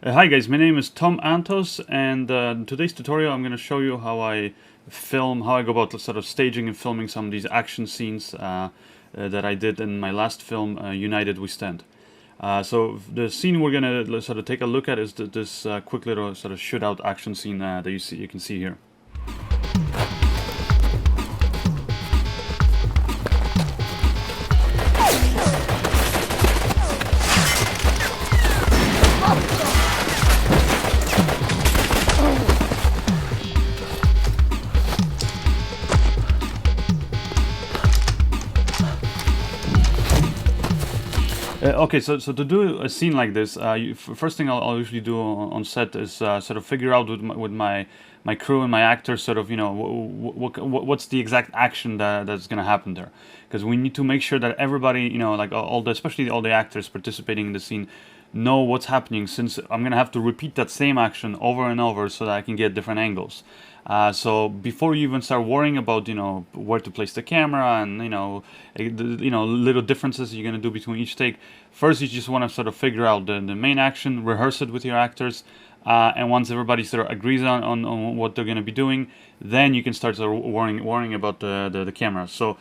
Hi guys, my name is Tom Antos, and in today's tutorial I'm going to show you how I go about sort of staging and filming some of these action scenes that I did in my last film, United We Stand. So the scene we're going to sort of take a look at is this quick little sort of shootout action scene that you can see here. Okay, so to do a scene like this, first thing I'll usually do on set is sort of figure out with my crew and my actors, sort of, you know, what's the exact action that's going to happen there, because we need to make sure that everybody, you know, like especially all the actors participating in the scene, know what's happening, since I'm gonna have to repeat that same action over and over so that I can get different angles. So before you even start worrying about, you know, where to place the camera and, you know, little differences you're gonna do between each take, first you just want to sort of figure out the main action, rehearse it with your actors, and once everybody sort of agrees on what they're gonna be doing, then you can start sort of worrying about the camera. So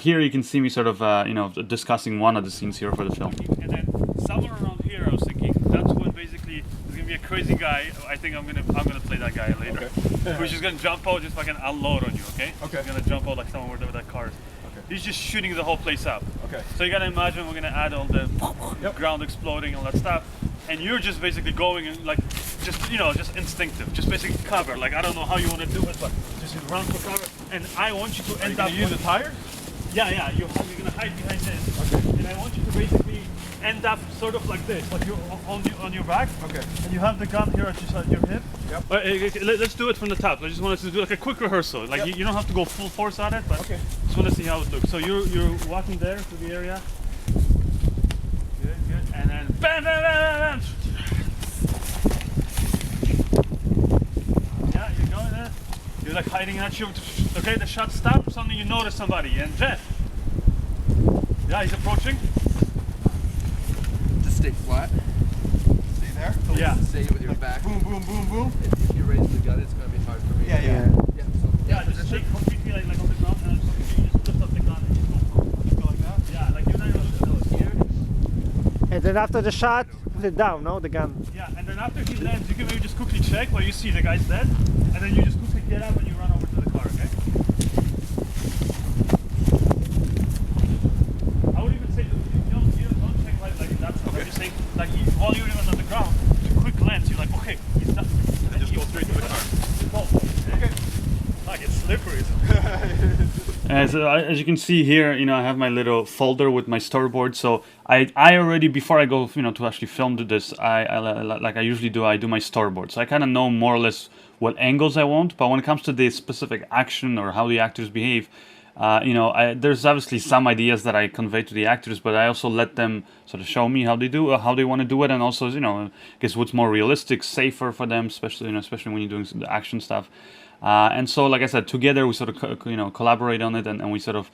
here you can see me sort of you know, discussing one of the scenes here for the film. And then somewhere around here I was thinking that's when basically there's gonna be a crazy guy. I think I'm gonna play that guy later. Okay. Who's just gonna jump out, just fucking unload on you, okay? Okay. He's gonna jump out like someone where that car is. Okay. He's just shooting the whole place up. Okay. So you gotta imagine we're gonna add all the ground exploding, all that stuff. And you're just basically going and like, just, you know, just instinctive, just basically cover. Like, I don't know how you want to do it, but just run for cover. And I want you to end up. Use the tires? Yeah, you're gonna hide behind this. Okay. And I want you to basically end up sort of like this, like you're on your back. Okay. And you have the gun here at your hip. Yep. Let's do it from the top. I just wanted to do like a quick rehearsal. Like, you don't have to go full force at it, but okay. Just want to see how it looks. So you're walking there to the area. Good. And then bam, bam, bam, bam, bam. Yeah, you're going there. You're like hiding at you. Okay, the shot stops. Suddenly you notice somebody. And Jeff. Yeah, he's approaching. Just stay flat. Stay there. So yeah. Stay with your back. Boom, boom, boom, boom. If you raise the gun, it's gonna be hard for me. Yeah. Just stay completely like on the ground, and you just lift up the gun and just go like that. Yeah, like you're not even here. And then after the shot, put it down, no? The gun. Yeah, and then after he lands, you can maybe just quickly check where you see the guy's dead, and then you just quickly get up and you run over to the car, okay? I would even say, you don't check like that stuff. Okay. I'm just saying, like, while you're even on the ground, a quick lens, you're like, okay, he's done. And just go straight to the car. Okay. Like, it's slippery. So as you can see here, you know, I have my little folder with my storyboard. So I already, before I go, you know, to actually film this, like I usually do, I do my storyboard. So I kind of know more or less what angles I want. But when it comes to the specific action or how the actors behave, you know, there's obviously some ideas that I convey to the actors, but I also let them sort of show me how they do, how they want to do it, and also, you know, I guess what's more realistic, safer for them, especially, you know, especially when you're doing the action stuff. And so, like I said, together we sort of you know, collaborate on it, and we sort of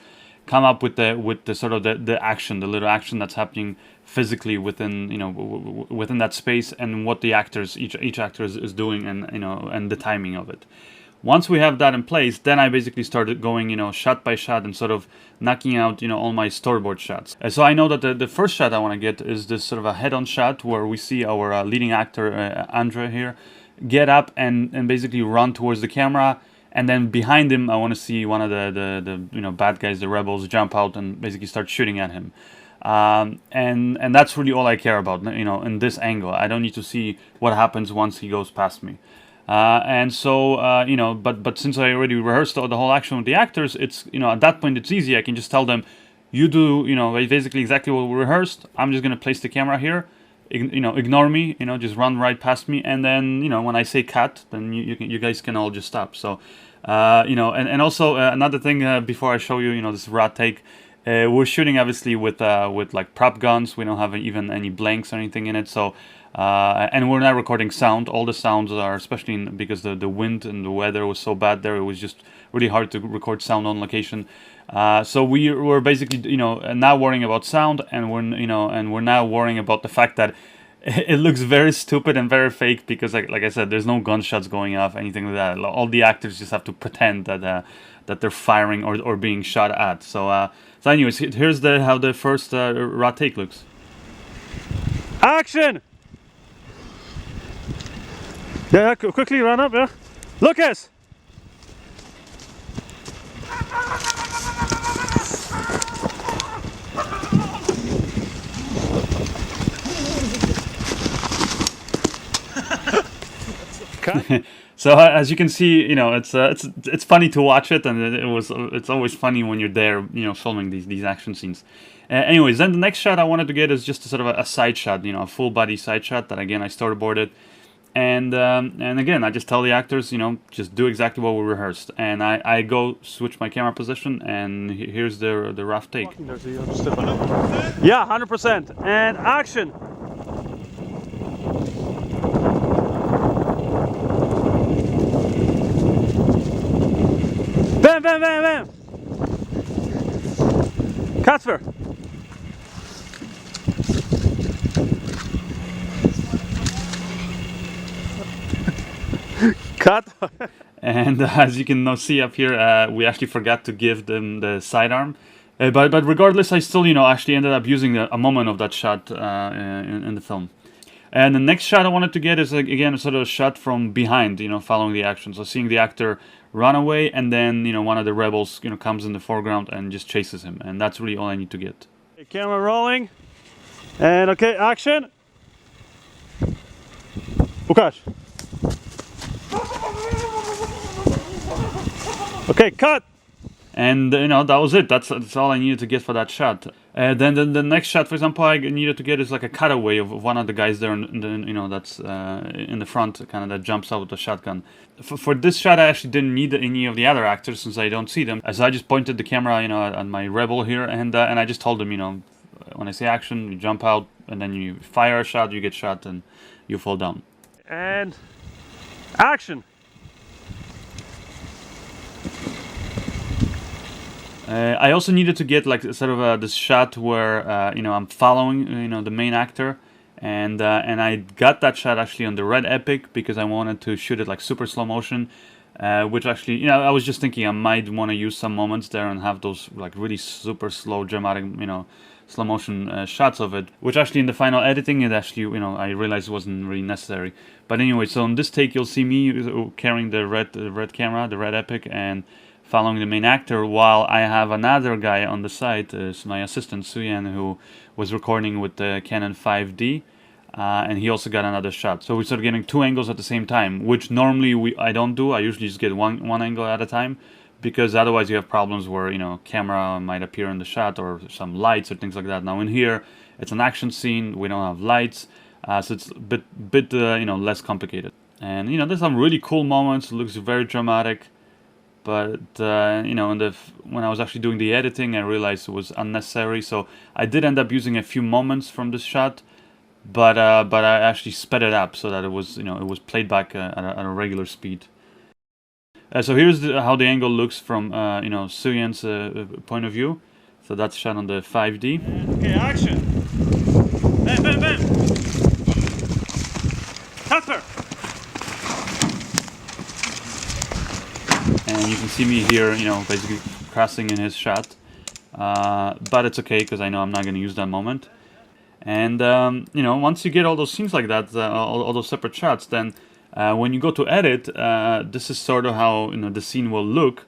come up with the sort of the action, the little action that's happening physically within, you know, within that space, and what the actors, each actor is doing, and, you know, and the timing of it. Once we have that in place, then I basically started going, you know, shot by shot and sort of knocking out, you know, all my storyboard shots. So I know that the first shot I want to get is this sort of a head-on shot where we see our leading actor, Andre here, get up and basically run towards the camera, and then behind him I want to see one of the you know, bad guys, the rebels, jump out and basically start shooting at him. And that's really all I care about, you know, in this angle. I don't need to see what happens once he goes past me. And so, you know, but since I already rehearsed the whole action with the actors, it's, you know, at that point it's easy. I can just tell them, you do, you know, basically exactly what we rehearsed. I'm just going to place the camera here, you know, ignore me, you know, just run right past me. And then, you know, when I say cut, then you guys can all just stop. So, you know, and also another thing before I show you, you know, this raw take, we're shooting obviously with like prop guns. We don't have even any blanks or anything in it. So, and we're not recording sound. All the sounds are, especially because the wind and the weather was so bad there, it was just really hard to record sound on location. So we were basically, you know, not worrying about sound, and we're now worrying about the fact that it looks very stupid and very fake because, like I said, there's no gunshots going off, anything like that. All the actors just have to pretend that they're firing or being shot at. So anyways, here's how the first raw take looks. Action! Yeah, quickly run up, yeah. Lucas! So as you can see, you know, it's funny to watch it, and it's always funny when you're there, you know, filming these action scenes. Anyways, then the next shot I wanted to get is just a sort of a side shot, you know, a full body side shot that again I storyboarded, and again I just tell the actors, you know, just do exactly what we rehearsed, and I go switch my camera position, and here's the rough take. Yeah, 100%, and action. Bam, bam, bam, bam! Kacper! Cut! And as you can now see up here, we actually forgot to give them the sidearm. But regardless, I still, you know, actually ended up using a moment of that shot in the film. And the next shot I wanted to get is, again, sort of a shot from behind, you know, following the action. So seeing the actor run away, and then, you know, one of the rebels, you know, comes in the foreground and just chases him. And that's really all I need to get. Okay, camera rolling. And okay, action. Łukasz. Okay, cut. And you know, that was it. That's all I needed to get for that shot. Then the next shot, for example, I needed to get is like a cutaway of one of the guys there, you know, that's in the front, kind of that jumps out with the shotgun. For this shot, I actually didn't need any of the other actors since I don't see them. So I just pointed the camera, you know, at my rebel here, and I just told them, you know, when I say action, you jump out, and then you fire a shot, you get shot, and you fall down. And action. I also needed to get like sort of this shot where you know, I'm following, you know, the main actor, and I got that shot actually on the Red Epic because I wanted to shoot it like super slow motion, which actually, you know, I was just thinking I might want to use some moments there and have those like really super slow dramatic, you know, slow motion shots of it, which actually in the final editing it actually, you know, I realized wasn't really necessary. But anyway, so in this take you'll see me carrying the red camera, the Red Epic, and following the main actor, while I have another guy on the side, is my assistant Suyan, who was recording with the Canon 5D, and he also got another shot. So we started getting two angles at the same time, which normally I don't do. I usually just get one angle at a time, because otherwise you have problems where, you know, camera might appear in the shot or some lights or things like that. Now in here, it's an action scene. We don't have lights, so it's a bit you know, less complicated. And you know, there's some really cool moments. It looks very dramatic. But you know, when I was actually doing the editing, I realized it was unnecessary. So I did end up using a few moments from this shot, but I actually sped it up so that it was, you know, it was played back at a regular speed. So here's how the angle looks from you know, Suyan's point of view. So that's shot on the 5D. Okay, action! Bam, bam, bam! Kacper! And you can see me here, you know, basically crossing in his shot. But it's okay, because I know I'm not going to use that moment. And, you know, once you get all those scenes like that, all those separate shots, then when you go to edit, this is sort of how, you know, the scene will look,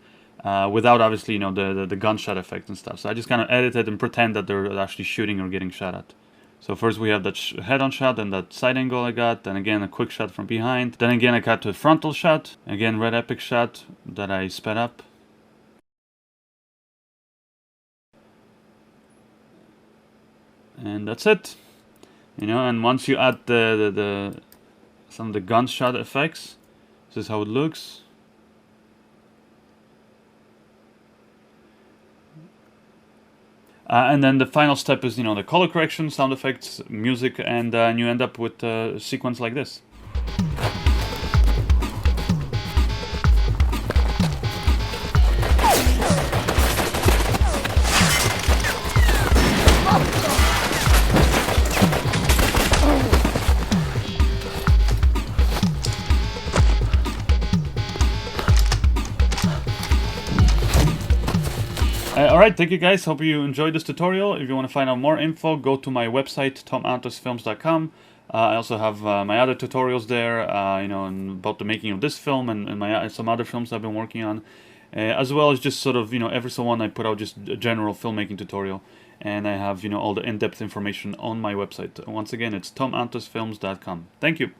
without obviously, you know, the gunshot effect and stuff. So I just kind of edit it and pretend that they're actually shooting or getting shot at. So first we have that head-on shot and that side angle I got, then again a quick shot from behind, then again I got to a frontal shot, again Red Epic shot that I sped up. And that's it. You know, and once you add some of the gunshot effects, this is how it looks. And then the final step is, you know, the color correction, sound effects, music, and you end up with a sequence like this. Alright, thank you guys. Hope you enjoyed this tutorial. If you want to find out more info, go to my website, tomantosfilms.com. I also have my other tutorials there, you know, about the making of this film and my some other films I've been working on. As well as just sort of, you know, every so on I put out just a general filmmaking tutorial. And I have, you know, all the in-depth information on my website. Once again, it's tomantosfilms.com. Thank you.